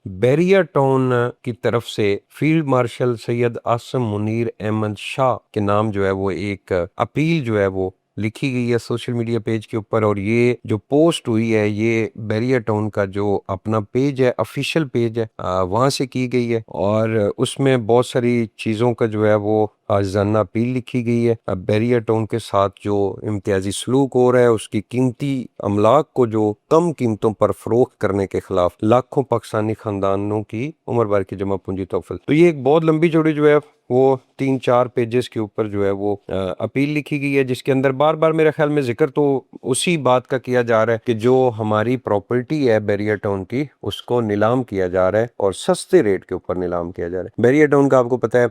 Bairiya town की तरफ से फील्ड मार्शल सैयद आसम मुनीर अहमद शाह के नाम जो है वो एक अपील जो है वो लिखी गई है सोशल मीडिया पेज के ऊपर। और ये जो पोस्ट हुई है ये बैरिया टाउन का जो अपना पेज है, ऑफिशियल पेज है, वहां से की गई है। और उसमें बहुत सारी चीज़ों का जो है वो आजाना अपील लिखी गई है। अब बैरिया टाउन के साथ जो इम्तियाजी सलूक हो रहा है, उसकी कीमती अमलाक को जो कम कीमतों पर फरोख्त करने के खिलाफ लाखों पाकिस्तानी खानदानों की उम्र भर की जमा पूंजी तोहफल। तो ये एक बहुत लंबी चौड़ी जो है वो 3-4 पेजेस के ऊपर जो है वो अपील लिखी गई है, जिसके अंदर बार बार मेरे ख्याल में जिक्र तो उसी बात का किया जा रहा है कि जो हमारी प्रॉपर्टी है बैरिया टाउन की, उसको नीलाम किया जा रहा है और सस्ते रेट के ऊपर नीलाम किया जा रहा है। बैरिया टाउन का आपको पता है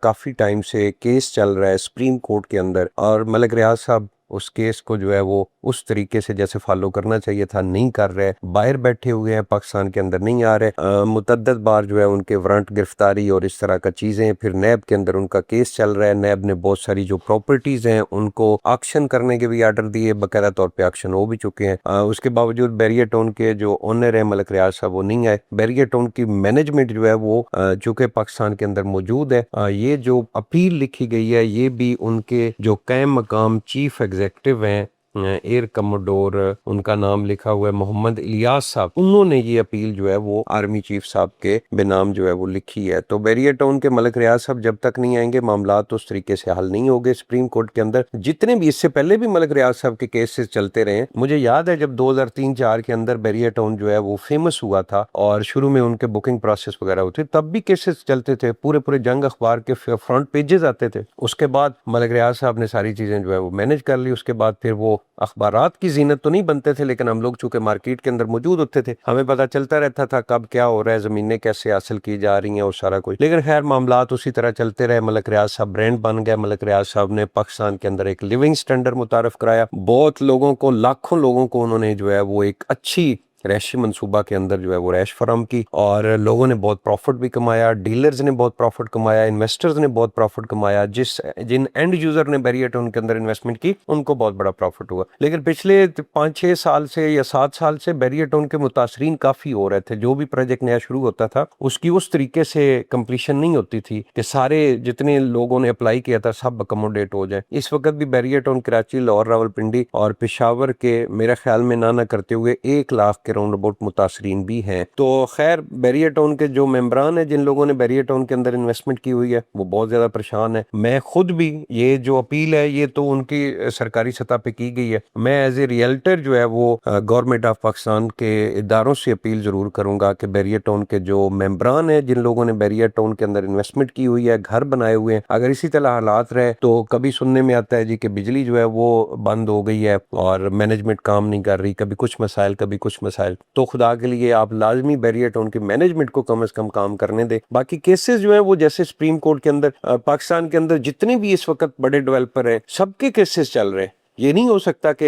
काफी टाइम से केस चल रहा है सुप्रीम कोर्ट के अंदर, और मलिक रियाज साहब उस केस को जो है वो उस तरीके से जैसे फॉलो करना चाहिए था नहीं कर रहे, बाहर बैठे हुए हैं, पाकिस्तान के अंदर नहीं आ रहे। मुतद्दद बार जो है उनके वारंट गिरफ्तारी और इस तरह का चीजें, फिर नैब के अंदर उनका केस चल रहा है। नैब ने बहुत सारी जो प्रॉपर्टीज हैं उनको ऑक्शन करने के भी आर्डर दिए, बकायदा तौर पे ऑक्शन हो भी चुके हैं। उसके बावजूद बैरिया टाउन के जो ओनर है मलिक रियाज साहब वो नहीं आए। बैरिया टाउन की मैनेजमेंट जो है वो चूंकि पाकिस्तान के अंदर मौजूद है, ये जो अपील लिखी गई है ये भी उनके जो कायम मकाम चीफ एग्जीक्यूटिव हैं एयर कमोडोर, उनका नाम लिखा हुआ है मोहम्मद इलियास साहब, उन्होंने ये अपील जो है वो आर्मी चीफ साहब के बेनाम जो है वो लिखी है। तो बैरिया टाउन के मलिक रियाज साहब जब तक नहीं आएंगे मामला तो उस तरीके से हल नहीं होंगे सुप्रीम कोर्ट के अंदर। जितने भी इससे पहले भी मलिक रियाज साहब के केसेस चलते रहे, मुझे याद है जब 2003-4 के अंदर बैरिया टाउन जो है वो फेमस हुआ था और शुरू में उनके बुकिंग प्रोसेस वगैरह होते, तब भी केसेस चलते थे, पूरे पूरे जंग अखबार के फ्रंट पेजेस आते थे। उसके बाद मलिक रियाज साहब ने सारी चीजें जो है वो मैनेज कर ली। उसके बाद फिर वो अखबारात की जीनत तो नहीं बनते थे, लेकिन हम लोग चूंकि मार्केट के अंदर मौजूद होते थे, हमें पता चलता रहता था कब क्या हो रहा है, जमीनें कैसे हासिल की जा रही हैं और सारा कुछ। लेकिन खैर मामलात उसी तरह चलते रहे। मलिक रियाज साहब ब्रांड बन गए। मलिक रियाज साहब ने पाकिस्तान के अंदर एक लिविंग स्टैंडर्ड मुतारफ कराया। बहुत लोगों को, लाखों लोगों को उन्होंने जो है वो एक अच्छी रैशी मंसूबा के अंदर जो है वो रैश फराम की, और लोगों ने बहुत प्रॉफिट भी कमाया, डीलर्स ने बहुत प्रॉफिट कमाया, इन्वेस्टर्स ने बहुत प्रॉफिट कमाया। जिन एंड यूजर ने बैरिया टाउन के अंदर इन्वेस्टमेंट की उनको बहुत बड़ा प्रॉफिट हुआ। लेकिन पिछले 5-6 साल से या 7 साल से बैरिया टाउन के मुतासरीन काफी हो रहे थे। जो भी प्रोजेक्ट नया शुरू होता था उसकी उस तरीके से कंप्लीशन नहीं होती थी कि सारे जितने लोगों ने अप्लाई किया था सब अकोमोडेट हो जाए। इस वक्त भी बैरिया टाउन, कराची, लाहौर, रावलपिंडी और पेशावर के मेरे ख्याल में ना करते हुए 1 लाख के राउंड अबाउट मुतासरीन भी हैं। तो खैर बैरिया टाउन के जो मेंबरान हैं, जिन लोगों ने बैरिया टाउन के अंदर इन्वेस्टमेंट की हुई है, वो बहुत ज्यादा परेशान है। मैं खुद भी, ये जो अपील है ये तो उनकी सरकारी सतह पे की गई है, मैं एज ए रियल्टर जो है वो गवर्नमेंट ऑफ पाकिस्तान के इदारों से अपील जरूर करूंगा कि बैरिया टाउन के जो मेंबरान हैं, जिन लोगों ने बैरिया टाउन के अंदर इन्वेस्टमेंट की हुई है, घर बनाए हुए हैं, अगर इसी तरह हालात रहे तो कभी सुनने में आता है जी कि बिजली जो है वो बंद हो गई है और मैनेजमेंट काम नहीं कर रही, कभी कुछ मसाइल कभी कुछ मसाइल, तो खुदा के लिए आप लाजमी बैरिया टाउन की मैनेजमेंट को कम से कम काम करने दे। बाकी केसेस जो है वो जैसे सुप्रीम कोर्ट के अंदर, पाकिस्तान के अंदर जितने भी इस वक्त बड़े डेवलपर हैं सबके केसेस चल रहे हैं। ये नहीं हो सकता कि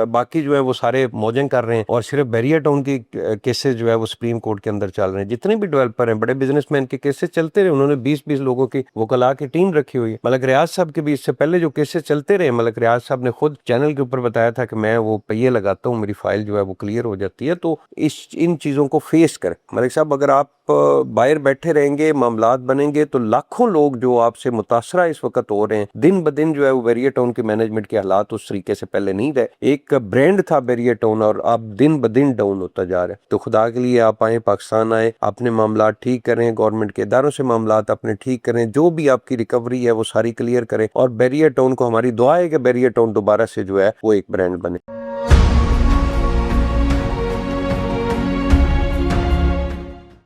बाकी जो है वो सारे मौजें कर रहे हैं और सिर्फ बैरिया टाउन की केसेस जो है वो सुप्रीम कोर्ट के अंदर चल रहे हैं। जितने भी डेवलपर हैं, बड़े बिजनेसमैन के केसेस चलते रहे, उन्होंने 20-20 लोगों की वकला की टीम रखी हुई है। मलिक रियाज साहब के भी इससे पहले जो केसेस चलते रहे, मलिक रियाज साहब ने खुद चैनल के ऊपर बताया था कि मैं वो पहिए लगाता हूँ, मेरी फाइल जो है वो क्लियर हो जाती है। तो इन चीज़ों को फेस करें। मलिक साहब अगर आप बाहर बैठे रहेंगे, मामलात बनेंगे, तो लाखों लोग जो आपसे मुतासरा इस वक्त हो रहे हैं, दिन ब दिन जो है वो बैरिया टाउन के मैनेजमेंट के हालात उस तरीके से पहले नहीं रहे। एक ब्रांड था बैरिया टाउन और अब दिन ब दिन डाउन होता जा रहा है। तो खुदा के लिए आप आए, पाकिस्तान आए, अपने मामलात ठीक करें, गवर्नमेंट के इदारों से मामलात अपने ठीक करें, जो भी आपकी रिकवरी है वो सारी क्लियर करें, और बैरिया टाउन को हमारी दुआ है कि बैरिया टाउन दोबारा से जो है वो एक ब्रांड बने।